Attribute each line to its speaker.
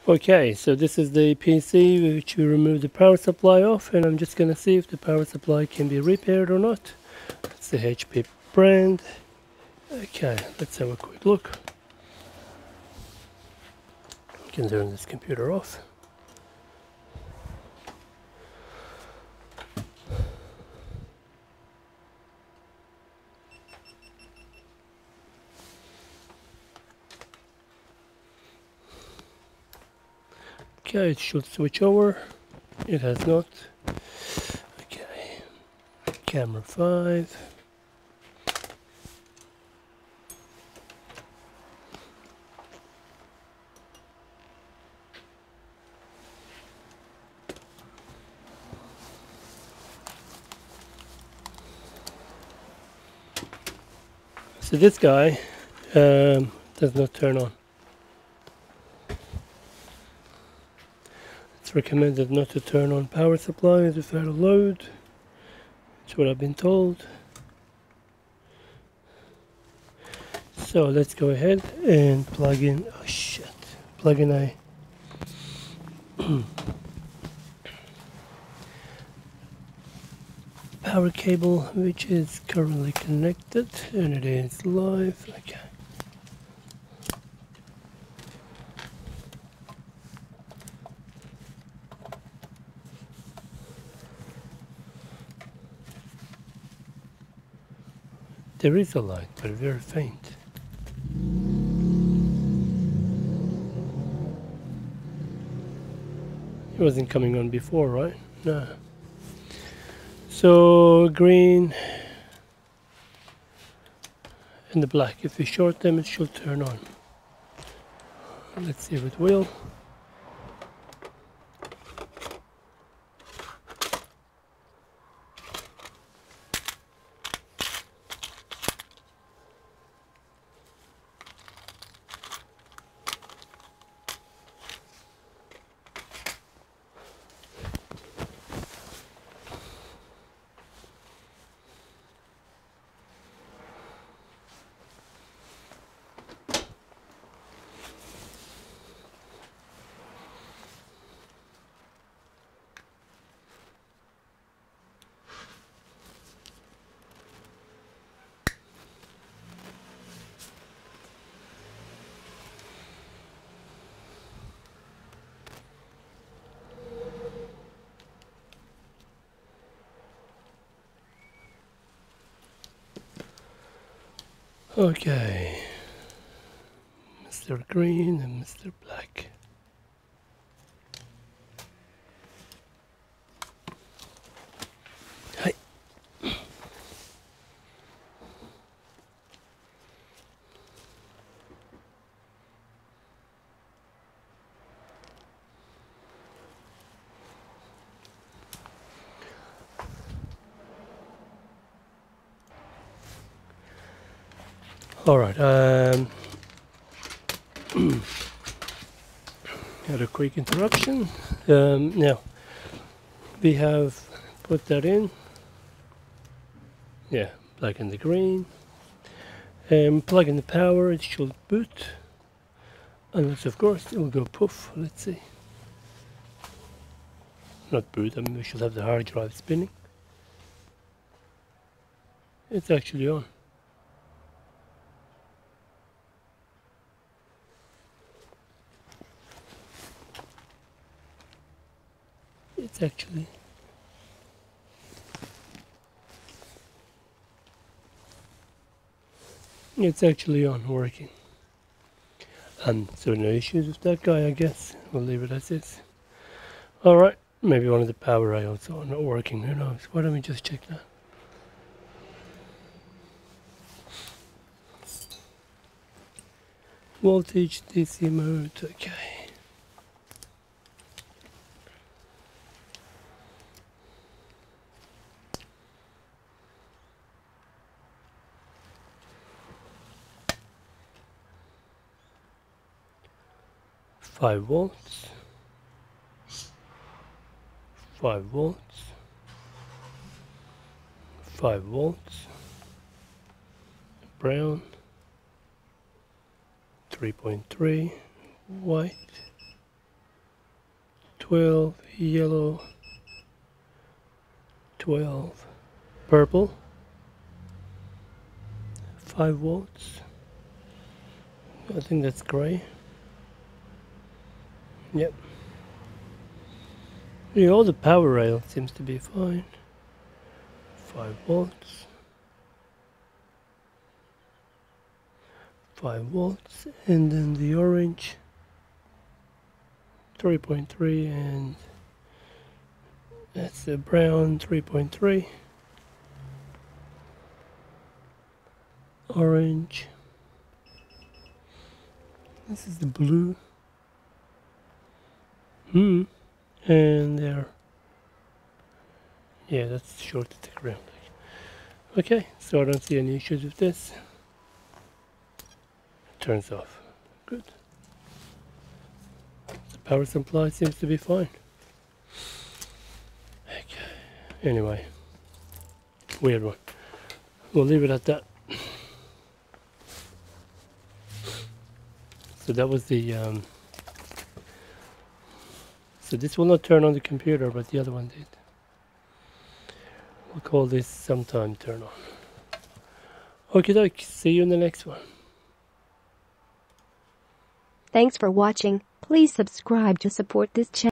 Speaker 1: Okay, so this is the PC which we removed the power supply off, and I'm just gonna see if the power supply can be repaired or not. It's the HP brand. Okay, let's have a quick look. I can turn this computer off. Okay, it should switch over. It has not. Okay, camera 5. So this guy does not turn on. It's recommended not to turn on power supplies without a load. That's what I've been told. So let's go ahead and plug in, oh shit, plug in a power cable which is currently connected, and it is live. Okay. There is a light, but very faint. It wasn't coming on before, right? No. So green and the black. If we short them, it should turn on. Let's see if it will. Okay, Mr. Green and Mr. Black. Hi. All right. Had a quick interruption. Now we have put that in. Yeah, black and the green. Plug in the power. It should boot, unless of course it will go poof. Let's see. Not boot. I mean, we should have the hard drive spinning. It's actually on. It's actually on, working. So no issues with that guy, I guess. We'll leave it as is. Alright, maybe one of the power IOs are not working, who knows. Why don't we just check that? Voltage, DC mode, okay. Five volts, 5 volts, 5 volts, brown, 3.3, white, 12, yellow, 12, purple, 5 volts. I think that's grey. Yep. Yeah, all the power rail seems to be fine. 5 volts. 5 volts, and then the orange 3.3, and that's the brown 3.3. Orange. This is the blue. And there. Yeah, that's short to the ground. Okay, so I don't see any issues with this. Turns off. Good. The power supply seems to be fine. Okay. Anyway, weird one. We'll leave it at that. So that was the so this will not turn on the computer, but the other one did. We'll call this sometime turn on. Okie doke, see you in the next one.
Speaker 2: Thanks for watching. Please subscribe to support this channel.